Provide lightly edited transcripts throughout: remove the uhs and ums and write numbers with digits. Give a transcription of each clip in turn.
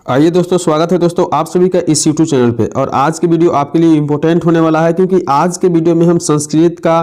आइए दोस्तों, स्वागत है दोस्तों आप सभी का इस YouTube चैनल पे। और आज की वीडियो आपके लिए इम्पोर्टेंट होने वाला है, क्योंकि आज के वीडियो में हम संस्कृत का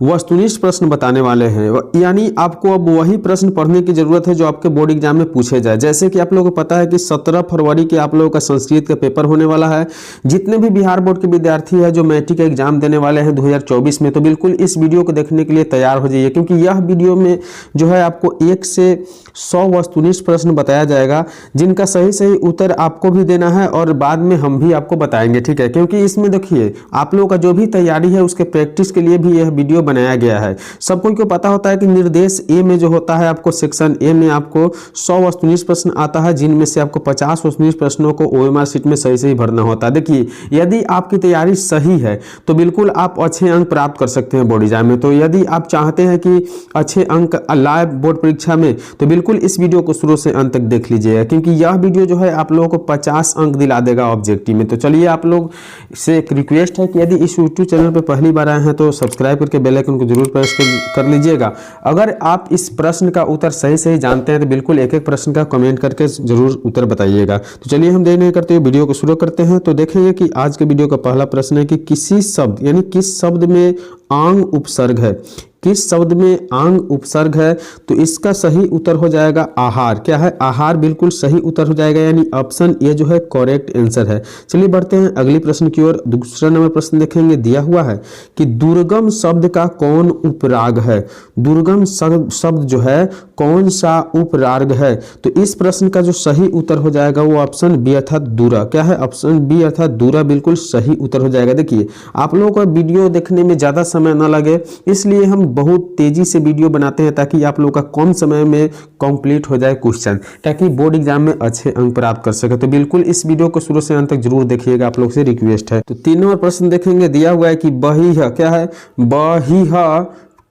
वस्तुनिष्ठ प्रश्न बताने वाले हैं। यानी आपको अब वही प्रश्न पढ़ने की जरूरत है जो आपके बोर्ड एग्जाम में पूछे जाए। जैसे कि आप लोगों को पता है कि 17 फरवरी के आप लोगों का संस्कृत का पेपर होने वाला है। जितने भी बिहार बोर्ड के विद्यार्थी है जो मैट्रिक का एग्जाम देने वाले हैं 2024 में, तो बिल्कुल इस वीडियो को देखने के लिए तैयार हो जाइए, क्योंकि यह वीडियो में जो है आपको 1 से 100 वस्तुनिष्ठ प्रश्न बताया जाएगा, जिनका सही सही उत्तर आपको भी देना है और बाद में हम भी आपको बताएंगे, ठीक है। क्योंकि इसमें देखिए आप लोगों का जो भी तैयारी है उसके प्रैक्टिस के लिए भी यह वीडियो बनाया गया है। सब कोई को पता होता है कि निर्देश ए में जो होता है, आपको सेक्शन ए में आपको 100 वस्तुनिष्ठ प्रश्न आता है, जिनमें से आपको 50 वस्तुनिष्ठ प्रश्नों को OMR शीट में सही सही भरना होता है। देखिए, यदि आपकी तैयारी सही है तो बिल्कुल आप अच्छे अंक प्राप्त कर सकते हैं बोर्ड एग्जाम में। तो यदि आप चाहते हैं कि अच्छे अंक लाए बोर्ड परीक्षा में, तो बिल्कुल इस वीडियो को शुरू से अंत तक देख लीजिएगा, क्योंकि यह वीडियो जो है आप लोगों को 50 अंक दिला देगा ऑब्जेक्टिव में। तो चलिए, आप लोग से एक रिक्वेस्ट है कि यदि इस यूट्यूब चैनल पर पहली बार आए हैं तो सब्सक्राइब करके बेल आइकन को जरूर प्रेस कर लीजिएगा। अगर आप इस प्रश्न का उत्तर सही सही जानते हैं तो बिल्कुल एक एक प्रश्न का कमेंट करके जरूर उत्तर बताइएगा। तो चलिए, हम देर नहीं करते हुए वीडियो को शुरू करते हैं। तो देखेंगे कि आज के वीडियो का पहला प्रश्न है कि किसी शब्द यानी किस शब्द में आंग उपसर्ग है। किस शब्द में आंग उपसर्ग है? तो इसका सही उत्तर हो जाएगा आहार। क्या है? आहार बिल्कुल सही उत्तर हो जाएगा, यानी ऑप्शन ए जो है करेक्ट आंसर है। चलिए बढ़ते हैं अगली प्रश्न की ओर। दूसरा नंबर प्रश्न देखेंगे, दिया हुआ है कि दुर्गम शब्द का कौन उपराग है। दुर्गम शब्द जो है कौन सा उपराग है? तो इस प्रश्न का जो सही उत्तर हो जाएगा वो ऑप्शन बी अर्थात दूरा। क्या है? ऑप्शन बी अर्थात दूरा बिल्कुल सही उत्तर हो जाएगा। देखिए, आप लोगों को वीडियो देखने में ज्यादा समय न लगे, इसलिए हम बहुत तेजी से वीडियो बनाते हैं ताकि आप लोगों का कम समय में कंप्लीट हो जाए क्वेश्चन, ताकि बोर्ड एग्जाम में अच्छे अंक प्राप्त कर सके। तो बिल्कुल इस वीडियो को शुरू से अंत तक जरूर देखिएगा, आप लोग से रिक्वेस्ट है। तो 3 नंबर प्रश्न देखेंगे, दिया हुआ है कि बहिः। क्या है? बहिः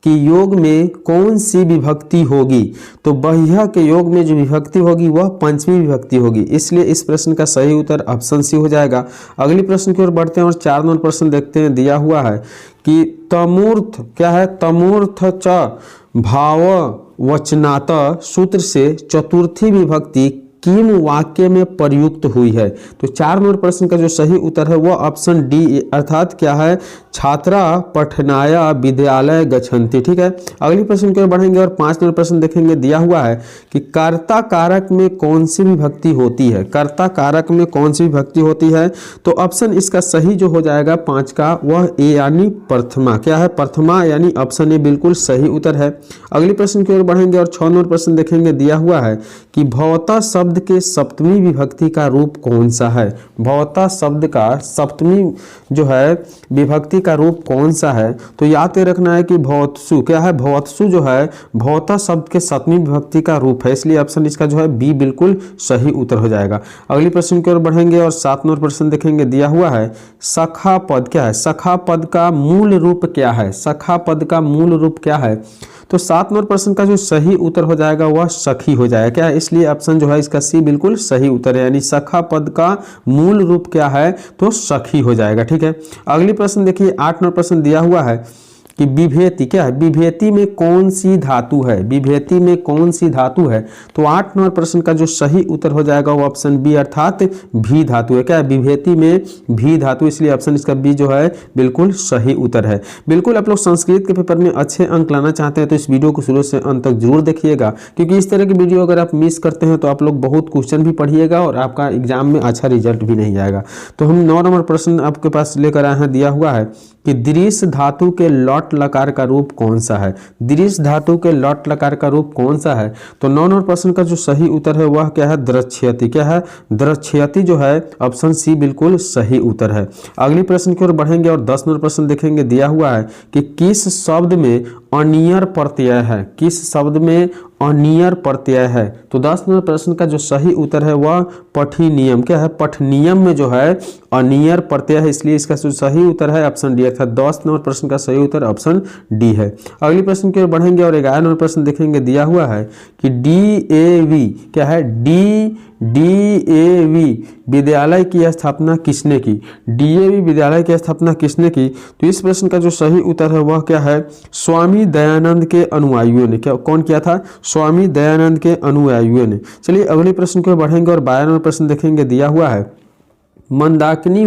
कि योग में कौन सी विभक्ति होगी? तो बहिः के योग में जो विभक्ति होगी वह पंचमी विभक्ति होगी, इसलिए इस प्रश्न का सही उत्तर ऑप्शन सी हो जाएगा। अगले प्रश्न की ओर बढ़ते हैं और 4 नंबर प्रश्न देखते हैं। दिया हुआ है कि तमूर्थ। क्या है? तमूर्थ च भाव वचनात सूत्र से चतुर्थी विभक्ति किम वाक्य में प्रयुक्त हुई है। तो 4 नंबर प्रश्न का जो सही उत्तर है वह ऑप्शन डी अर्थात क्या है? छात्रा पठनाय विद्यालय गच्छन्ति। ठीक है, अगली प्रश्न की ओर बढ़ेंगे और 5 नंबर प्रश्न देखेंगे। दिया हुआ है कि कर्ता कारक में कौन सी विभक्ति होती है। कर्ता कारक में कौन सी विभक्ति होती है? तो ऑप्शन इसका सही जो हो जाएगा 5 का वह ए यानी प्रथमा। क्या है? प्रथमा, यानी ऑप्शन ए बिल्कुल सही उत्तर है। अगली प्रश्न की ओर बढ़ेंगे और 6 नंबर प्रश्न देखेंगे। दिया हुआ है कि भवता शब्द के सप्तमी विभक्ति का रूप कौन सा है। भवता शब्द का सप्तमी जो है विभक्ति का रूप कौन सा है? तो याद रखना है कि भवत्सु। क्या है? भवत्सु जो है भवता शब्द के सप्तमी विभक्ति का रूप है, इसलिए ऑप्शन इसका जो है बी बिल्कुल सही उत्तर हो जाएगा। अगली प्रश्न की ओर बढ़ेंगे और 7 नंबर प्रश्न देखेंगे। दिया हुआ है सखा पद। क्या है? सखा पद का मूल रूप क्या है? सखा पद का मूल रूप क्या है? तो 7 नंबर प्रश्न का जो सही उत्तर हो जाएगा वह सखी हो जाएगा। क्या है? इसलिए ऑप्शन जो है इसका सी बिल्कुल सही उत्तर है, यानी सखा पद का मूल रूप क्या है? तो सखी हो जाएगा। ठीक है, अगली प्रश्न देखिए 8 नंबर प्रश्न दिया हुआ है कि विभेति। क्या है? विभेति में कौन सी धातु है। विभेति में कौन सी धातु है? तो 8 नंबर प्रश्न का जो सही उत्तर हो जाएगा वो ऑप्शन बी अर्थात भी धातु है। क्या है? विभेति में भी धातु, इसलिए ऑप्शन इसका बी जो है बिल्कुल सही उत्तर है। बिल्कुल आप लोग संस्कृत के पेपर में अच्छे अंक लाना चाहते हैं तो इस वीडियो को शुरू से अंत तक जरूर देखिएगा, क्योंकि इस तरह की वीडियो अगर आप मिस करते हैं तो आप लोग बहुत क्वेश्चन भी पढ़िएगा और आपका एग्जाम में अच्छा रिजल्ट भी नहीं आएगा। तो हम 9 नंबर प्रश्न आपके पास लेकर आए हैं। दिया हुआ है कि दृश्य धातु के लॉट लकार का रूप कौन सा है। दृश्य धातु के लॉट लकार का रूप कौन सा है? तो 9 नंबर प्रश्न का जो सही उत्तर है वह क्या है? द्रक्ष्यति। क्या है? द्रक्ष्यति जो है ऑप्शन सी बिल्कुल सही उत्तर है। अगली प्रश्न की ओर बढ़ेंगे और 10 नंबर प्रश्न देखेंगे। दिया हुआ है कि किस शब्द में अनियर प्रत्यय है। किस शब्द में अनियर प्रत्यय है? तो 10 नंबर प्रश्न का जो सही उत्तर है वह पठनियम। क्या है? पठनियम में जो है अनियर प्रत्यय है, इसलिए इसका जो सही उत्तर है ऑप्शन डी अर्थात 10 नंबर प्रश्न का सही उत्तर ऑप्शन डी है। अगली प्रश्न की ओर बढ़ेंगे और 11 नंबर प्रश्न देखेंगे। दिया हुआ है कि DAV। क्या है? डीएवी विद्यालय की स्थापना किसने की? डीएवी विद्यालय की स्थापना किसने की? तो इस प्रश्न का जो सही उत्तर है वह क्या है? स्वामी दयानंद के अनुयायियों ने। क्या कौन किया था? स्वामी दयानंद के अनुयायियों ने। चलिए अगले प्रश्न को बढ़ेंगे और 12 नंबर प्रश्न देखेंगे, दिया हुआ है मंदाकिनी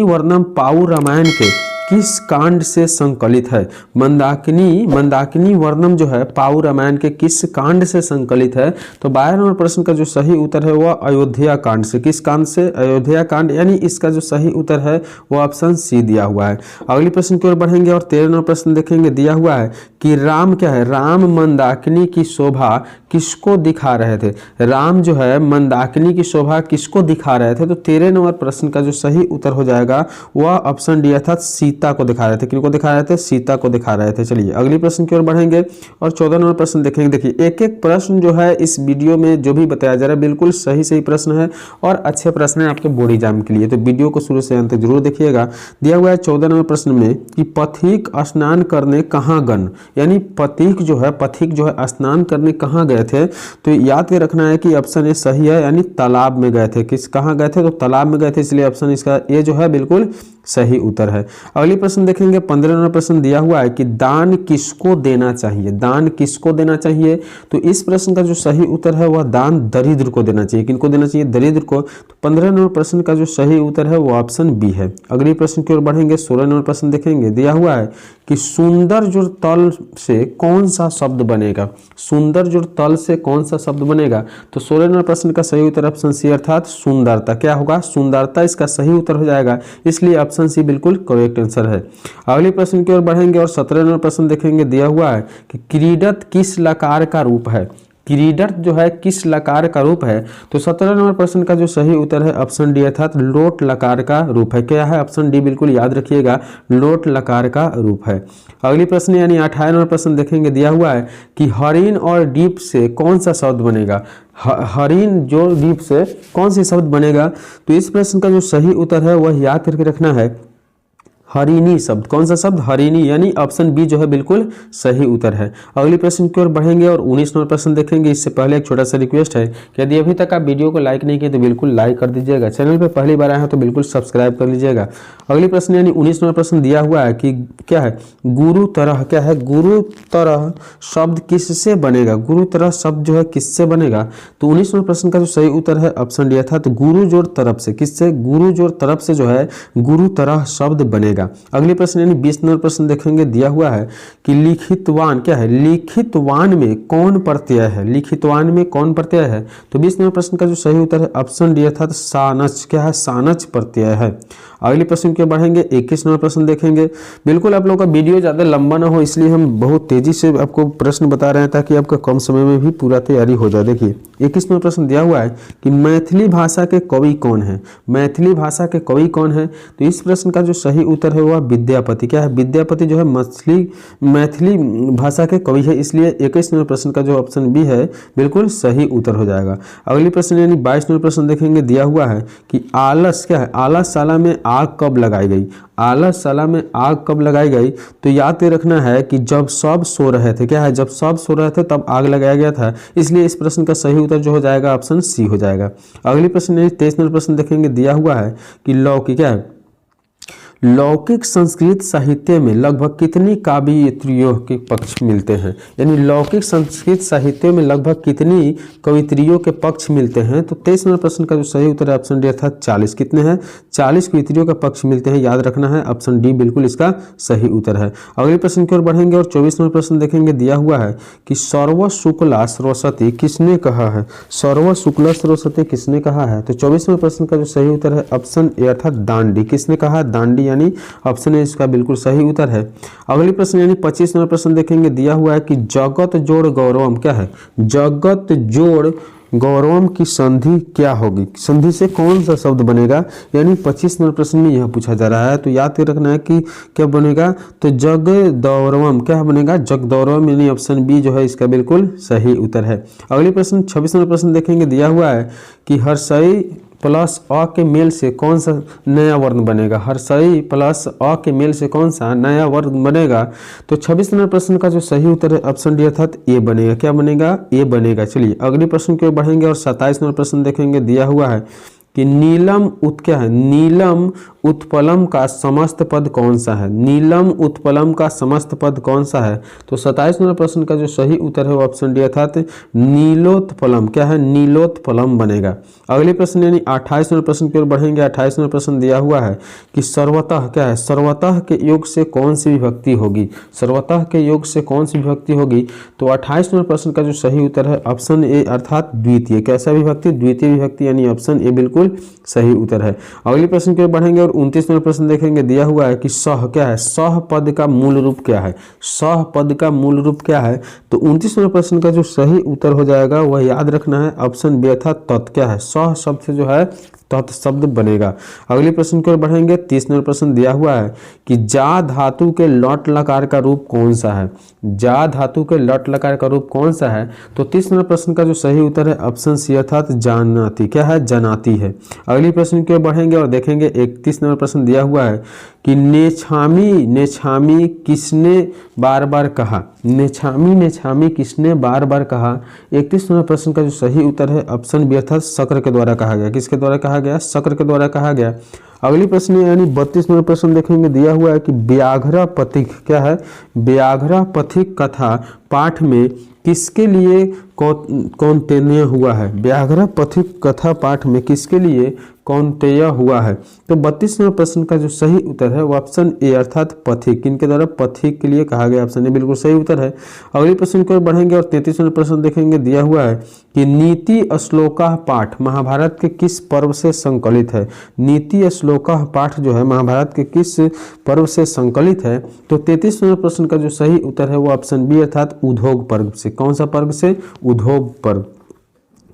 वर्णम पाउ रामायण के किस कांड से संकलित है? मंदाकिनी वर्णम जो है पाउ रामायण के किस कांड से संकलित है? तो 12 नंबर प्रश्न का जो सही उत्तर है वह अयोध्या कांड से। किस कांड से? अयोध्या कांड, यानी इसका जो सही उत्तर है वह ऑप्शन सी दिया हुआ है। अगली प्रश्न की ओर बढ़ेंगे और 13 नंबर प्रश्न देखेंगे, दिया हुआ है कि राम क्या है? राम मंदाकिनी की शोभा किसको दिखा रहे थे? राम जो है मंदाकिनी की शोभा किसको दिखा रहे थे? तो 13 नंबर प्रश्न का जो सही उत्तर हो जाएगा वह ऑप्शन डी अर्थात सीता को दिखा रहे थे। किनको दिखा रहे थे? सीता को दिखा रहे थे। चलिए अगली प्रश्न की ओर बढ़ेंगे और 14 नंबर प्रश्न देखेंगे। देखिए एक एक प्रश्न जो है इस वीडियो में जो भी बताया जा रहा है बिल्कुल सही प्रश्न है और अच्छे प्रश्न है आपके बोर्ड एग्जाम के लिए, तो वीडियो को शुरू से अंत तक जरूर देखिएगा। दिया हुआ है 14 नंबर प्रश्न में कि पथिक स्नान करने कहाँ गन, यानी पथिक जो है स्नान करने कहाँ गए थे? तो याद के रखना है कि ऑप्शन ए सही है, यानी तालाब में गए थे। कहाँ गए थे? तो तालाब में गए थे, इसलिए ऑप्शन इसका ए जो है बिल्कुल सही उत्तर है। अगली प्रश्न देखेंगे 15 नंबर प्रश्न दिया हुआ है कि दान किसको देना चाहिए? दान किसको देना चाहिए? तो इस प्रश्न का जो सही उत्तर है वह दान दरिद्र को देना चाहिए। किनको देना चाहिए? दरिद्र को। तो 15 नंबर प्रश्न का जो सही उत्तर है वो ऑप्शन बी है। अगली प्रश्न की ओर बढ़ेंगे, 16 नंबर प्रश्न देखेंगे। दिया हुआ है कि सुंदर जुड़ तल से कौन सा शब्द बनेगा? सुंदर जुड़ तल से कौन सा शब्द बनेगा? तो 16 नंबर प्रश्न का सही उत्तर ऑप्शन सी अर्थात सुंदरता। क्या होगा? सुंदरता इसका सही उत्तर हो जाएगा, इसलिए ऑप्शन सी बिल्कुल करेक्ट आंसर है। अगले प्रश्न की ओर बढ़ेंगे और 17 नंबर प्रश्न देखेंगे। दिया हुआ है कि क्रीडत किस लकार का रूप है? क्रीडत जो है किस लकार का रूप है? तो 17 नंबर प्रश्न का जो सही उत्तर है ऑप्शन डी अर्थात लोट लकार का रूप है। क्या है? ऑप्शन डी बिल्कुल याद रखिएगा, लोट लकार का रूप है। अगली प्रश्न यानी 18 नंबर प्रश्न देखेंगे। दिया हुआ है कि हरिण और डीप से कौन सा शब्द बनेगा? हरिण जो डीप से कौन सी शब्द बनेगा? तो इस प्रश्न का जो सही उत्तर है वह याद करके रखना है हरिणी शब्द। कौन सा शब्द? हरिणी, यानी ऑप्शन बी जो है बिल्कुल सही उत्तर है। अगली प्रश्न की ओर बढ़ेंगे और 19 नंबर प्रश्न देखेंगे। इससे पहले एक छोटा सा रिक्वेस्ट है कि यदि अभी तक आप वीडियो को लाइक नहीं किए तो बिल्कुल लाइक कर दीजिएगा, चैनल पे पहली बार आए हैं तो बिल्कुल सब्सक्राइब कर लीजिएगा। अगली प्रश्न यानी 19 नंबर प्रश्न दिया हुआ है कि क्या है? गुरु तरह। क्या है? गुरु तरह शब्द किससे बनेगा? गुरु तरह शब्द जो है किससे बनेगा? तो 19 नंबर प्रश्न का जो सही उत्तर है ऑप्शन डी था, तो गुरु जोड़ तरफ से। किससे? गुरु जोड़ तरफ से जो है गुरु तरह शब्द बनेगा। अगली प्रश्न यानी 20 नंबर प्रश्न देखेंगे। दिया हुआ है कि लिखितवान। क्या है? लिखितवान में कौन प्रत्यय है? लिखितवान में कौन प्रत्यय है? तो 20 नंबर प्रश्न का जो सही उत्तर है ऑप्शन डी अर्थात सानच। क्या है? सानच प्रत्यय है। अगली प्रश्न के बढ़ेंगे, 21 नंबर प्रश्न देखेंगे। बिल्कुल आप लोगों का वीडियो ज़्यादा लंबा ना हो इसलिए हम बहुत तेजी से आपको प्रश्न बता रहे हैं ताकि आपका कम समय में भी पूरा तैयारी हो जाए। देखिए 21 नंबर प्रश्न दिया हुआ है कि मैथिली भाषा के कवि कौन है? मैथिली भाषा के कवि कौन है? तो इस प्रश्न का जो सही उत्तर है वह विद्यापति। क्या है? विद्यापति जो है मैथिली भाषा के कवि है, इसलिए 21 नंबर प्रश्न का जो ऑप्शन बी है बिल्कुल सही उत्तर हो जाएगा। अगली प्रश्न यानी 22 नंबर प्रश्न देखेंगे। दिया हुआ है कि आलस। क्या है? आलसशाला में आग कब लगाई गई? आलसशाला में आग कब लगाई गई? तो याद रखना है कि जब सब सो रहे थे। क्या है? जब सब सो रहे थे तब आग लगाया गया था, इसलिए इस प्रश्न का सही उत्तर जो हो जाएगा ऑप्शन सी हो जाएगा। अगली प्रश्न 23 नंबर प्रश्न देखेंगे। दिया हुआ है कि लौकिक। क्या है? लौकिक संस्कृत साहित्य में लगभग कितनी कवियत्रियों के पक्ष मिलते हैं? यानी लौकिक संस्कृत साहित्य में लगभग कितनी कवियत्रियों के पक्ष मिलते हैं? तो 23 नंबर प्रश्न का जो सही उत्तर है ऑप्शन डी अर्थात 40। कितने हैं? 40 कवियत्रियों का पक्ष मिलते हैं, याद रखना है, ऑप्शन डी बिल्कुल इसका सही उत्तर है। अगले प्रश्न की ओर बढ़ेंगे और 24 नंबर प्रश्न देखेंगे। दिया हुआ है कि सर्व शुक्ला सरस्वती किसने कहा है? सर्व शुक्ला सरस्वती किसने कहा है? तो 24 नंबर प्रश्न का जो सही उत्तर है ऑप्शन ए अर्थात दांडी। किसने कहा? दांडी, यानी ऑप्शन ए इसका बिल्कुल सही उत्तर है। अगली प्रश्न यानी 25 नंबर प्रश्न देखेंगे। दिया हुआ है कि जगत जोड़ गौरवम। क्या है? जगत जोड़ गौरवम की संधि क्या होगी? संधि से कौन सा शब्द बनेगा? यानी 25 नंबर प्रश्न में यह पूछा जा रहा है, तो याद रखना है कि क्या बनेगा? तो जग दौरवम। क्या बनेगा? जग दौरवम, यानी ऑप्शन बी जो है इसका बिल्कुल सही उत्तर है। अगले प्रश्न 26 नंबर प्रश्न देखेंगे। दिया हुआ है कि हर्षई प्लस अ के मेल से कौन सा नया वर्ण बनेगा, हर्षई प्लस अ के मेल से कौन सा नया वर्ण बनेगा। तो 26 नंबर प्रश्न का जो सही उत्तर है ऑप्शन डी अर्थात ए बनेगा। क्या बनेगा, ए बनेगा। चलिए अगले प्रश्न की ओर बढ़ेंगे और 27 नंबर प्रश्न देखेंगे। दिया हुआ है कि नीलम क्या है, नीलम उत्पलम का समस्त पद कौन सा है, नीलम उत्पलम का समस्त पद कौन सा है। तो 27 नंबर प्रश्न का जो सही उत्तर है वो ऑप्शन डी अर्थात नीलोत्पलम, क्या है, नीलोत्पलम बनेगा। अगले प्रश्न यानी 28 नंबर प्रश्न की ओर बढ़ेंगे। 28 नंबर प्रश्न दिया हुआ है कि सर्वतः क्या है, सर्वतः के योग से कौन सी विभक्ति होगी, सर्वतः के योग से कौन सी विभक्ति होगी। तो 28 नंबर प्रश्न का जो सही उत्तर है ऑप्शन ए अर्थात द्वितीय। कैसा विभक्ति, द्वितीय विभक्ति, यानी ऑप्शन ए बिल्कुल सही उत्तर है। अगले प्रश्न की ओर बढ़ेंगे और 29 नंबर प्रश्न देखेंगे। दिया हुआ है कि सह क्या है, सह पद का मूल रूप क्या है, सह पद का मूल रूप क्या है। तो 29 नंबर प्रश्न का जो सही उत्तर हो जाएगा वह याद रखना है ऑप्शन बी अर्थात तत्। क्या है, सह शब्द से जो है तत् शब्द बनेगा। अगले प्रश्न की ओर बढ़ेंगे। 30 नंबर प्रश्न दिया हुआ है कि जा धातु के लट लकार का रूप कौन सा है, जा धातु के लट लकार का रूप कौन सा है। तो 30 नंबर प्रश्न का जो सही उत्तर है ऑप्शन सी अर्थात जानाति। क्या है, जनाती है। अगले प्रश्न की ओर बढ़ेंगे और देखेंगे। 31 नंबर प्रश्न दिया हुआ है कि नेछामी नेछामी किसने बार बार कहा, नेछामी नेछामी किसने बार बार कहा। 31 नंबर प्रश्न का जो सही उत्तर है ऑप्शन बी अर्थात शक्र के द्वारा कहा गया। किसके द्वारा कहा गया, शक्र के द्वारा कहा गया। अगली प्रश्न यानी 32 नंबर प्रश्न देखेंगे। दिया हुआ है कि व्याघ्र पथिक, क्या है, व्याघ्र पथिक कथा पाठ में किसके लिए कौंतेय हुआ है, व्याघ्र पथिक कथा पाठ में किसके लिए कौंतेय हुआ है। तो 32 नंबर प्रश्न का जो सही उत्तर है वो ऑप्शन ए अर्थात पथिक, किनके द्वारा, पथिक के लिए कहा गया। ऑप्शन ए बिल्कुल सही उत्तर है। अगले प्रश्न की ओर बढ़ेंगे और 33 नंबर प्रश्न देखेंगे। दिया हुआ है कि नीति श्लोका पाठ महाभारत के किस पर्व से संकलित है, नीति श्लोका पाठ जो है महाभारत के किस पर्व से संकलित है। तो 33 नंबर प्रश्न का जो सही उत्तर है वो ऑप्शन बी अर्थात उद्योग पर्व से। कौन सा पर्व से, उद्योग पर्व।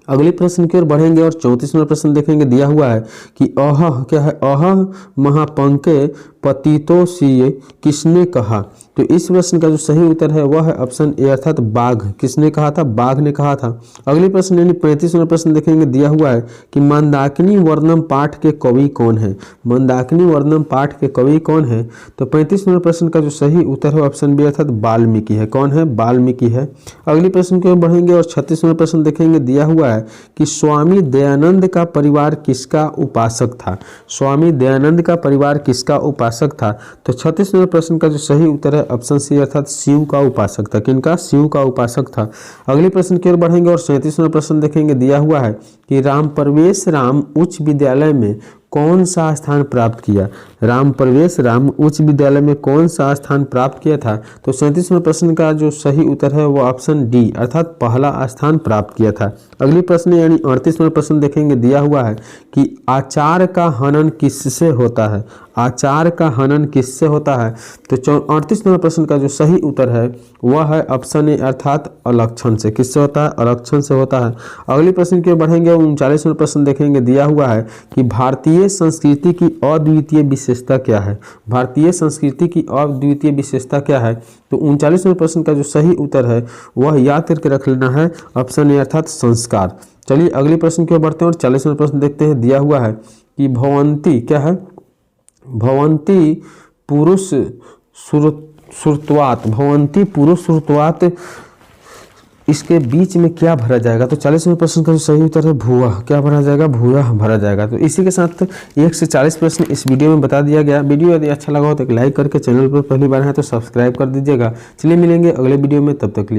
अगले प्रश्न की ओर बढ़ेंगे और 34 नंबर प्रश्न देखेंगे। दिया हुआ है कि अह क्या है, अह महापंके पतितोषीय किसने कहा। तो इस प्रश्न का जो सही उत्तर है वह है ऑप्शन ए अर्थात बाघ। किसने कहा था, बाघ ने कहा था। अगले प्रश्न यानी 35 नंबर प्रश्न देखेंगे। दिया हुआ है कि मंदाकिनी वर्णम पाठ के कवि कौन है, मंदाकिनी वर्णम पाठ के कवि कौन है। तो 35 नंबर प्रश्न का जो सही उत्तर है ऑप्शन बी अर्थात वाल्मीकि है। कौन है, वाल्मीकि है। अगले प्रश्न की ओर बढ़ेंगे और 36 नंबर प्रश्न देखेंगे। दिया हुआ है कि स्वामी दयानंद का परिवार किसका उपासक था, स्वामी दयानंद का परिवार किसका उपासक था। तो 36 नंबर प्रश्न का जो सही उत्तर है ऑप्शन सी अर्थात शिव का उपासक था। किनका, शिव का उपासक था। अगले प्रश्न की ओर बढ़ेंगे और 37 नंबर प्रश्न देखेंगे। दिया हुआ है कि राम प्रवेश राम उच्च विद्यालय में कौन सा स्थान प्राप्त किया, राम प्रवेश राम उच्च विद्यालय में कौन सा स्थान प्राप्त किया था। तो 37वें प्रश्न का जो सही उत्तर है वो ऑप्शन डी अर्थात पहला स्थान प्राप्त किया था। अगली प्रश्न यानी 38वां प्रश्न देखेंगे। दिया हुआ है कि आचार का हनन किससे होता है, आचार का हनन किससे होता है। तो 38वें प्रश्न का जो सही उत्तर है वह है ऑप्शन ए अर्थात अलक्षण से। किससे होता है, अलक्षण से होता है। अगले प्रश्न की ओर बढ़ेंगे। 39वां प्रश्न देखेंगे। दिया हुआ है कि भारतीय संस्कृति की अद्वितीय विशेषता क्या है, भारतीय संस्कृति की अद्वितीय विशेषता क्या है। तो 39वें प्रश्न का जो सही उत्तर है वह याद करके रख लेना है ऑप्शन ए अर्थात संस्कार। चलिए अगले प्रश्न की ओर बढ़ते हैं और 40वां प्रश्न देखते हैं। दिया हुआ है कि भवंती क्या है, भवंती पुरुष श्रुतवात, भवंती पुरुष श्रुतवात, इसके बीच में क्या भरा जाएगा। तो 40वें प्रश्न का जो सही उत्तर है भूया। क्या भरा जाएगा, भूया भरा जाएगा। तो इसी के साथ 1 से 40 प्रश्न इस वीडियो में बता दिया गया। वीडियो यदि अच्छा लगा हो तो एक लाइक करके, चैनल पर पहली बार है तो सब्सक्राइब कर दीजिएगा। चलिए मिलेंगे अगले वीडियो में, तब तक के लिए।